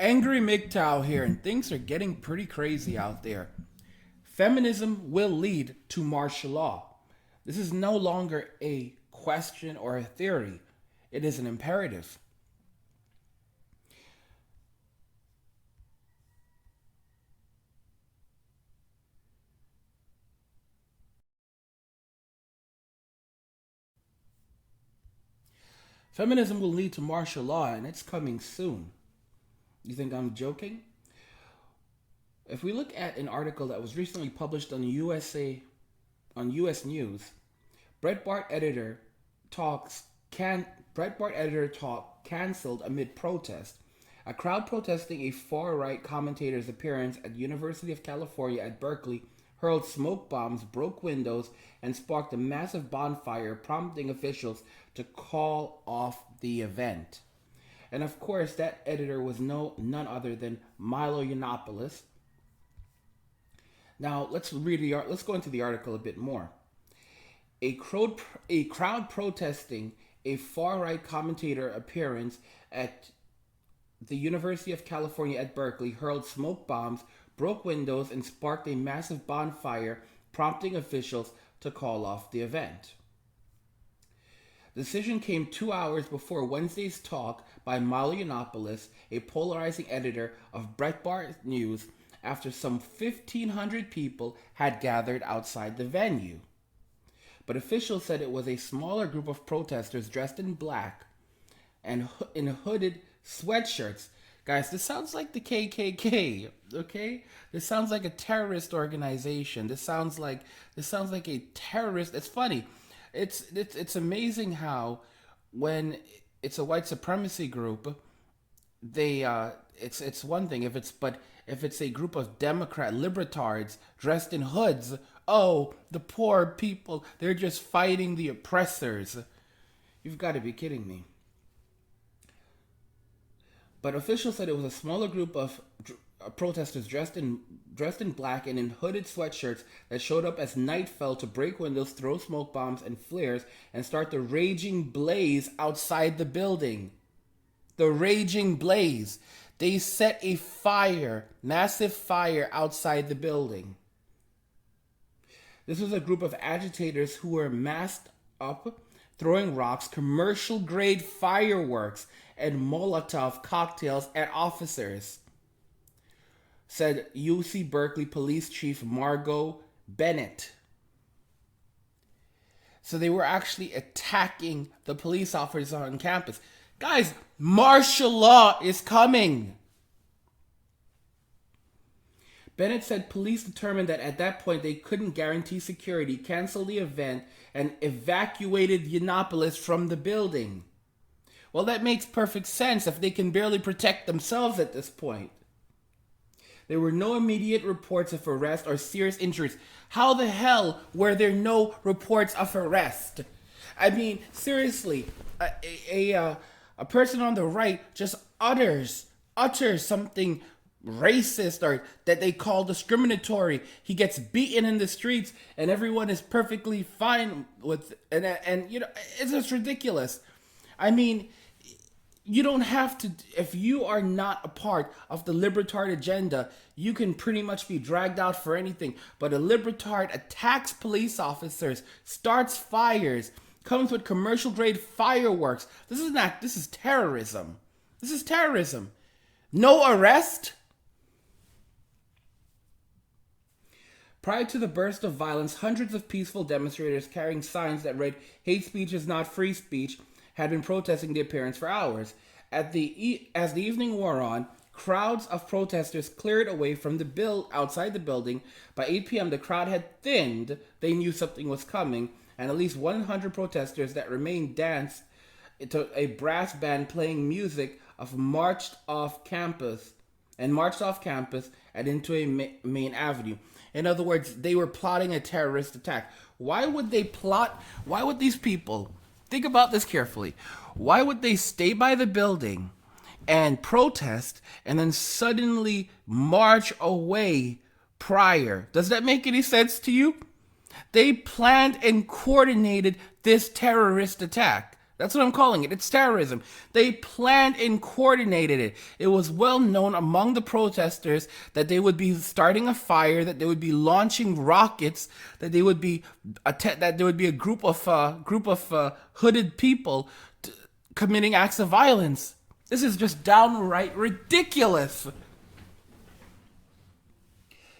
Angry MGTOW here, and things are getting pretty crazy out there. Feminism will lead to martial law. This is no longer a question or a theory, it is an imperative. Feminism will lead to martial law, and it's coming soon. You think I'm joking? If we look at an article that was recently published on US News, Breitbart editor talks can Breitbart editor talk cancelled amid protest. A crowd protesting a far-right commentator's appearance at University of California at Berkeley hurled smoke bombs, broke windows, and sparked a massive bonfire, prompting officials to call off the event. And of course, that editor was none other than Milo Yiannopoulos. Now let's go into the article a bit more. A crowd protesting a far-right commentator appearance at the University of California at Berkeley hurled smoke bombs, broke windows, and sparked a massive bonfire, prompting officials to call off the event. The decision came 2 hours before Wednesday's talk by Milo Yiannopoulos, a polarizing editor of Breitbart News, after some 1,500 people had gathered outside the venue. But officials said it was a smaller group of protesters dressed in black and in hooded sweatshirts. Guys, this sounds like the KKK, okay? This sounds like a terrorist organization. This sounds like a terrorist. It's funny. It's amazing how when it's a white supremacy group, they it's one thing if it's a group of Democrat libertards dressed in hoods, oh, the poor people, they're just fighting the oppressors. You've got to be kidding me. But officials said it was a smaller group of protesters dressed in black and in hooded sweatshirts that showed up as night fell to break windows, throw smoke bombs and flares, and start the raging blaze outside the building. The raging blaze. They set a fire, massive fire outside the building. This was a group of agitators who were masked up, throwing rocks, commercial-grade fireworks, and Molotov cocktails at officers, said UC Berkeley Police Chief Margot Bennett. So they were actually attacking the police officers on campus. Guys, martial law is coming. Bennett said police determined that at that point they couldn't guarantee security, canceled the event, and evacuated Yiannopoulos from the building. Well, that makes perfect sense if they can barely protect themselves at this point. There were no immediate reports of arrest or serious injuries. How the hell were there no reports of arrest? I mean, seriously, a person on the right just utters something racist or that they call discriminatory. He gets beaten in the streets and everyone is perfectly fine with and you know, it's just ridiculous. I mean, you don't have to, if you are not a part of the libertard agenda, you can pretty much be dragged out for anything. But a libertard attacks police officers, starts fires, comes with commercial grade fireworks. This is terrorism. This is terrorism. No arrest? Prior to the burst of violence, hundreds of peaceful demonstrators carrying signs that read, "Hate speech is not free speech," had been protesting the appearance for hours. As the evening wore on, crowds of protesters cleared away from the outside the building. By 8 p.m., the crowd had thinned. They knew something was coming, and at least 100 protesters that remained danced to a brass band playing music marched off campus and into a main avenue. In other words, they were plotting a terrorist attack. Why would they plot? Why would these people, think about this carefully, why would they stay by the building and protest and then suddenly march away prior? Does that make any sense to you? They planned and coordinated this terrorist attack. That's what I'm calling it. It's terrorism. They planned and coordinated it. It was well known among the protesters that they would be starting a fire, that they would be launching rockets, that they would be that there would be a group of hooded people committing acts of violence. This is just downright ridiculous.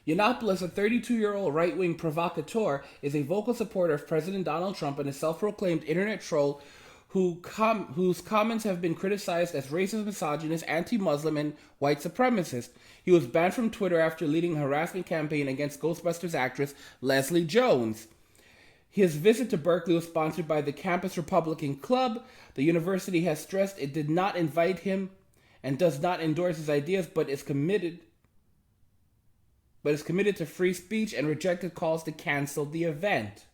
Yiannopoulos, a 32-year-old right-wing provocateur, is a vocal supporter of President Donald Trump and a self-proclaimed internet troll whose comments have been criticized as racist, misogynist, anti-Muslim, and white supremacist. He was banned from Twitter after leading a harassment campaign against Ghostbusters actress Leslie Jones. His visit to Berkeley was sponsored by the Campus Republican Club. The university has stressed it did not invite him and does not endorse his ideas, but is committed to free speech and rejected calls to cancel the event.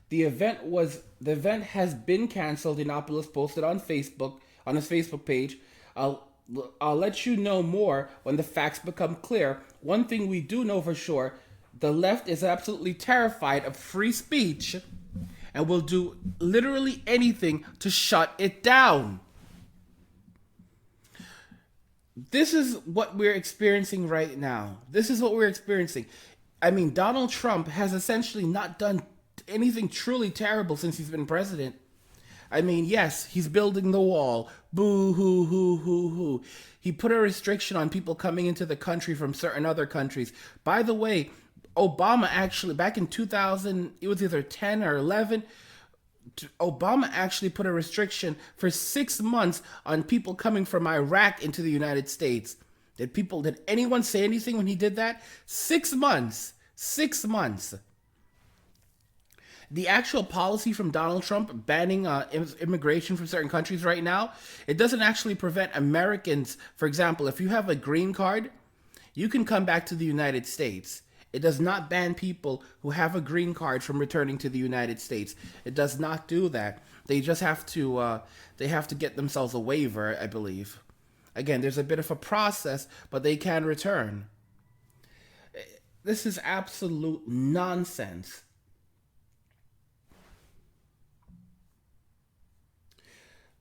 The event has been canceled. Yiannopoulos posted on his Facebook page. I'll let you know more when the facts become clear. One thing we do know for sure, the left is absolutely terrified of free speech and will do literally anything to shut it down. This is what we're experiencing right now. I mean, Donald Trump has essentially not done anything truly terrible since he's been president. I mean, yes, he's building the wall. Boo hoo hoo hoo hoo. He put a restriction on people coming into the country from certain other countries. By the way, Obama actually, back in 2000, it was either 10 or 11, Obama actually put a restriction for 6 months on people coming from Iraq into the United States. Did anyone say anything when he did that? 6 months. 6 months. The actual policy from Donald Trump banning immigration from certain countries right now, it doesn't actually prevent Americans. For example, if you have a green card, you can come back to the United States. It does not ban people who have a green card from returning to the United States. It does not do that. They just have to get themselves a waiver, I believe. Again, there's a bit of a process, but they can return. This is absolute nonsense.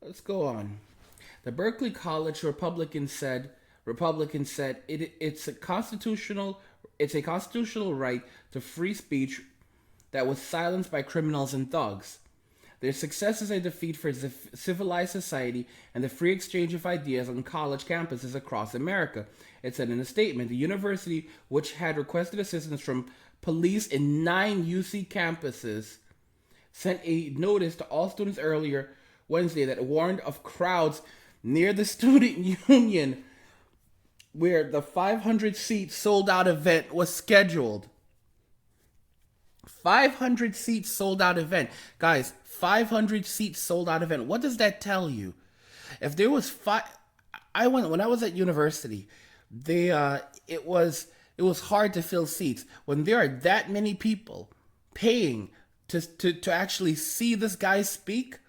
Let's go on. The Berkeley College Republicans said it's a constitutional right to free speech that was silenced by criminals and thugs. Their success is a defeat for civilized society and the free exchange of ideas on college campuses across America. It said in a statement. The university, which had requested assistance from police in 9 UC campuses, sent a notice to all students earlier Wednesday that warned of crowds near the student union where the 500-seat sold-out event was scheduled. 500-seat sold-out event. Guys, 500-seat sold-out event. What does that tell you? If there was when I was at university, it was hard to fill seats. When there are that many people paying to actually see this guy speak,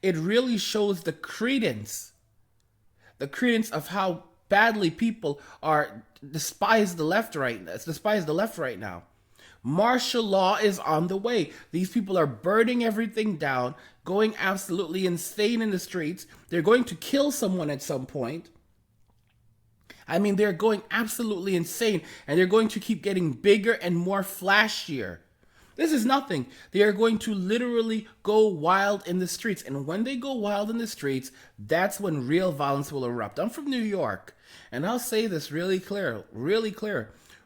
it really shows the credence of how badly people despise the left right now. Martial law is on the way. These people are burning everything down, going absolutely insane in the streets. They're going to kill someone at some point. I mean, they're going absolutely insane, and they're going to keep getting bigger and more flashier. This is nothing. They are going to literally go wild in the streets. And when they go wild in the streets, that's when real violence will erupt. I'm from New York, and I'll say this really clear.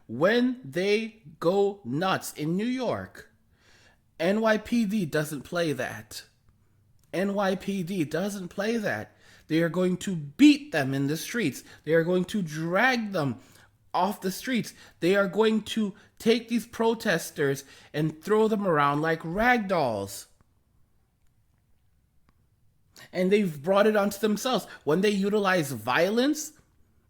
When they go nuts in New York, NYPD doesn't play that. NYPD doesn't play that. They are going to beat them in the streets. They are going to drag them off the streets. They are going to take these protesters and throw them around like rag dolls. And they've brought it onto themselves. When they utilize violence,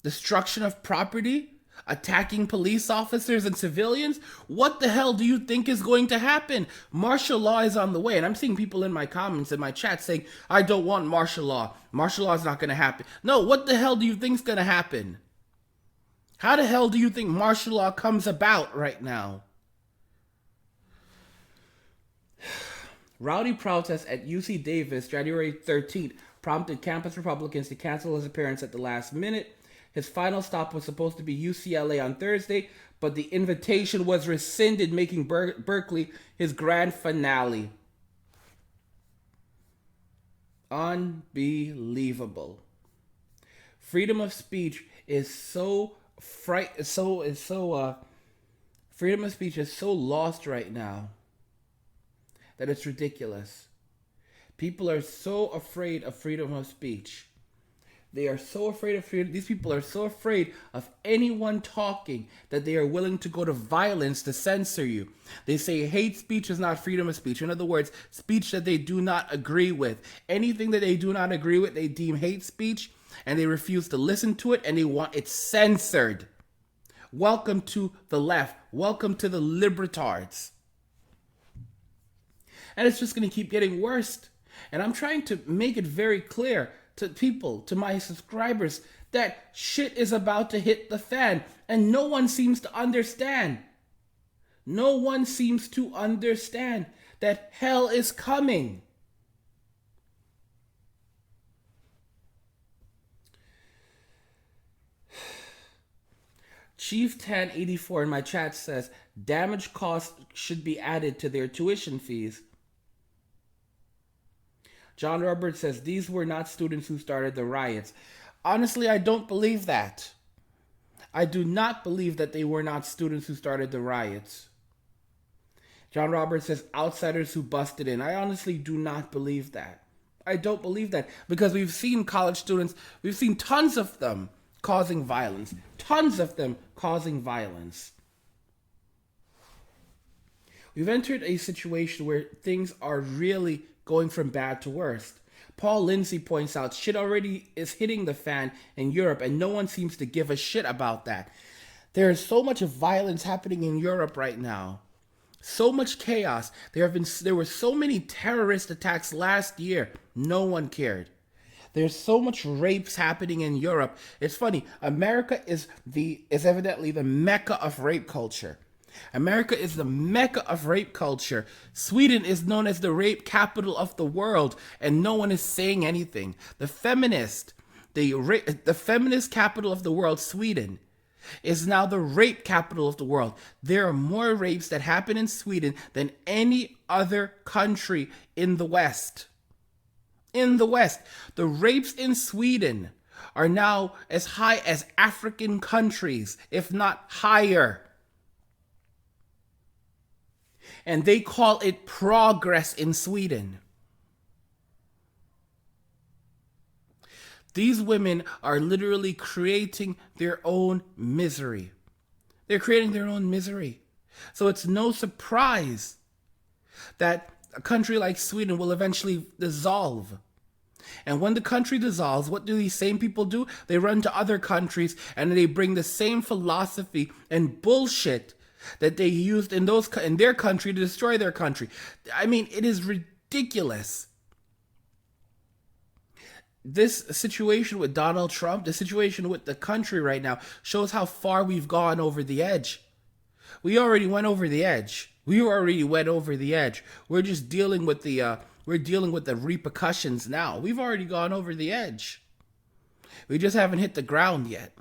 destruction of property, attacking police officers and civilians, what the hell do you think is going to happen? Martial law is on the way. And I'm seeing people in my comments, in my chat saying, I don't want martial law. Martial law is not going to happen. No, what the hell do you think is going to happen? How the hell do you think martial law comes about right now? Rowdy protests at UC Davis January 13th prompted campus Republicans to cancel his appearance at the last minute. His final stop was supposed to be UCLA on Thursday, but the invitation was rescinded, making Berkeley his grand finale. Unbelievable. Freedom of speech is freedom of speech is so lost right now that it's ridiculous. People are so afraid of freedom of speech. They are so afraid of freedom. These people are so afraid of anyone talking that they are willing to go to violence to censor you. They say hate speech is not freedom of speech. In other words, speech that they do not agree with. Anything that they do not agree with, they deem hate speech, and they refuse to listen to it, and they want it censored. Welcome to the left. Welcome to the libertards. And it's just going to keep getting worse. And I'm trying to make it very clear to people, to my subscribers, that shit is about to hit the fan. And no one seems to understand. No one seems to understand that hell is coming. Chief 1084 in my chat says, damage costs should be added to their tuition fees. John Roberts says, these were not students who started the riots. Honestly, I don't believe that. I do not believe that they were not students who started the riots. John Roberts says, outsiders who busted in. I honestly do not believe that. I don't believe that because we've seen college students, we've seen tons of them causing violence. Tons of them causing violence. We've entered a situation where things are really going from bad to worst. Paul Lindsay points out shit already is hitting the fan in Europe and no one seems to give a shit about that. There is so much violence happening in Europe right now. So much chaos. There were so many terrorist attacks last year. No one cared. There's so much rapes happening in Europe. It's funny. America is evidently the mecca of rape culture. America is the mecca of rape culture. Sweden is known as the rape capital of the world, and no one is saying anything. The feminist capital of the world, Sweden, is now the rape capital of the world. There are more rapes that happen in Sweden than any other country in the West. In the West, the rapes in Sweden are now as high as African countries, if not higher. And they call it progress in Sweden. These women are literally creating their own misery. They're creating their own misery. So it's no surprise that a country like Sweden will eventually dissolve. And when the country dissolves, what do these same people do? They run to other countries and they bring the same philosophy and bullshit that they used in their country to destroy their country. I mean, it is ridiculous. This situation with Donald Trump, the situation with the country right now, shows how far we've gone over the edge. We already went over the edge. We're just dealing with the repercussions now. We've already gone over the edge. We just haven't hit the ground yet.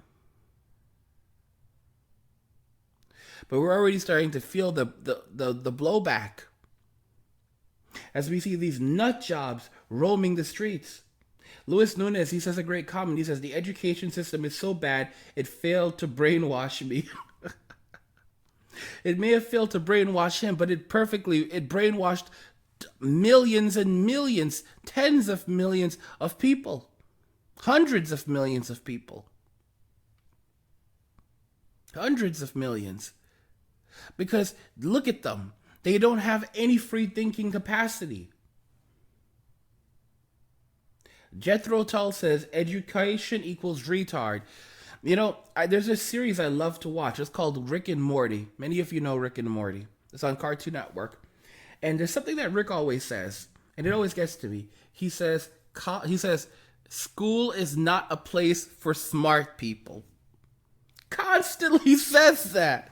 But we're already starting to feel the blowback as we see these nut jobs roaming the streets. Luis Nunes, he says a great comment. He says, the education system is so bad, it failed to brainwash me. It may have failed to brainwash him, but it brainwashed millions and millions, tens of millions of people, hundreds of millions of people. Hundreds of millions. Because look at them. They don't have any free thinking capacity. Jethro Tull says, education equals retard. You know, there's a series I love to watch. It's called Rick and Morty. Many of you know Rick and Morty. It's on Cartoon Network. And there's something that Rick always says, and it always gets to me. He says, school is not a place for smart people. Constantly says that.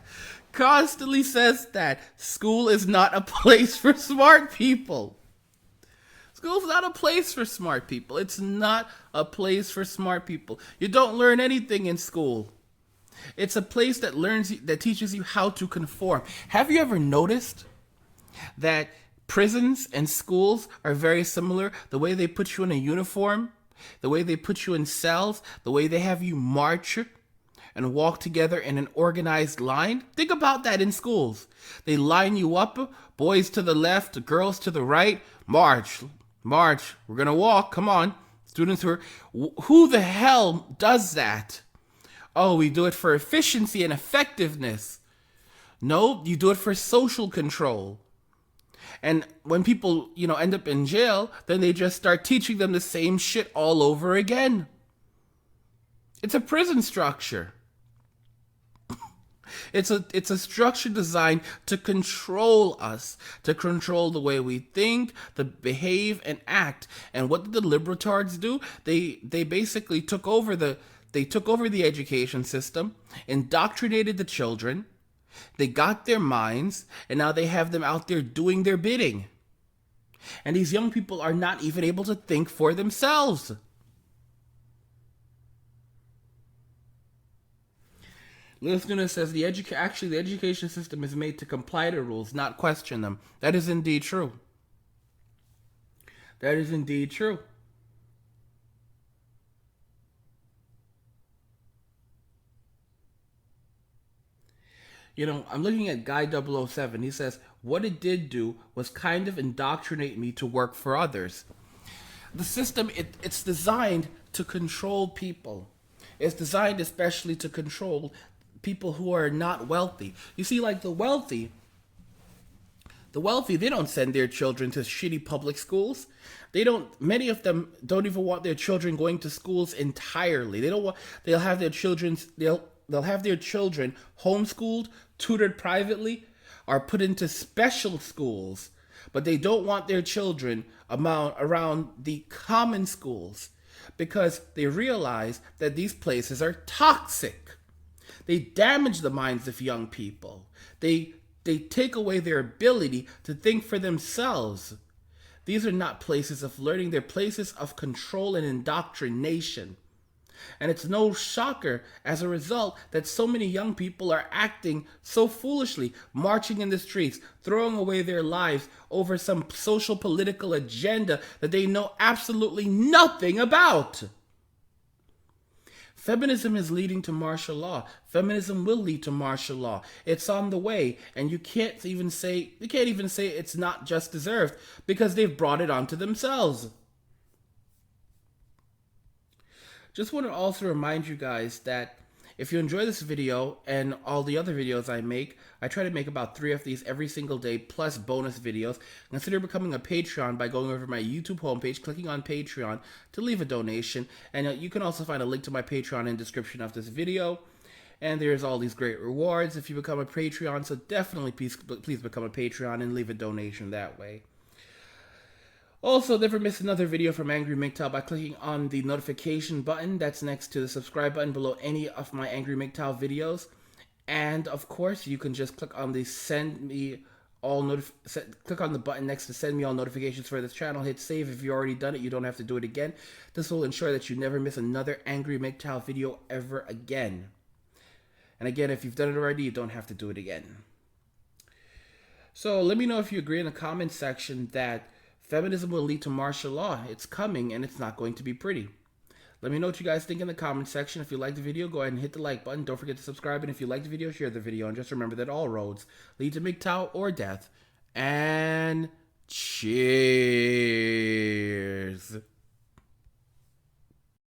School is not a place for smart people. School's not a place for smart people. It's not a place for smart people. You don't learn anything in school. It's a place that teaches you how to conform. Have you ever noticed that prisons and schools are very similar? The way they put you in a uniform, the way they put you in cells, the way they have you march and walk together in an organized line. Think about that in schools. They line you up, boys to the left, girls to the right. March, march. We're gonna walk. Come on, students. Who the hell does that? Oh, we do it for efficiency and effectiveness. No, you do it for social control. And when people, end up in jail, then they just start teaching them the same shit all over again. It's a prison structure. It's a structure designed to control us, to control the way we think, to behave and act. And what did the libertards do? They basically took over the education system, indoctrinated the children, they got their minds, and now they have them out there doing their bidding. And these young people are not even able to think for themselves. Listener says the education system is made to comply to rules, not question them. That is indeed true. That is indeed true. I'm looking at Guy 007. He says, what it did do was kind of indoctrinate me to work for others. The system, it's designed to control people. It's designed especially to control people who are not wealthy. You see, like the wealthy, they don't send their children to shitty public schools. Many of them don't even want their children going to schools entirely. They'll have their children homeschooled, tutored privately, or put into special schools, but they don't want their children around the common schools because they realize that these places are toxic. They damage the minds of young people. They take away their ability to think for themselves. These are not places of learning, they're places of control and indoctrination. And it's no shocker, as a result, that so many young people are acting so foolishly, marching in the streets, throwing away their lives over some social political agenda that they know absolutely nothing about. Feminism is leading to martial law. Feminism will lead to martial law. It's on the way, and you can't even say it's not just deserved because they've brought it onto themselves. Just want to also remind you guys that if you enjoy this video and all the other videos I make, I try to make about 3 of these every single day, plus bonus videos. Consider becoming a Patreon by going over to my YouTube homepage, clicking on Patreon to leave a donation. And you can also find a link to my Patreon in the description of this video. And there's all these great rewards if you become a Patreon. So definitely please become a Patreon and leave a donation that way. Also, never miss another video from Angry MGTOW by clicking on the notification button that's next to the subscribe button below any of my Angry MGTOW videos. And of course, you can just click on the click on the button next to send me all notifications for this channel. Hit save if you've already done it. You don't have to do it again. This will ensure that you never miss another Angry MGTOW video ever again. And again, if you've done it already, you don't have to do it again. So let me know if you agree in the comments section that feminism will lead to martial law. It's coming, and it's not going to be pretty. Let me know what you guys think in the comment section. If you like the video, go ahead and hit the like button. Don't forget to subscribe, and if you like the video, share the video. And just remember that all roads lead to MGTOW or death. And cheers.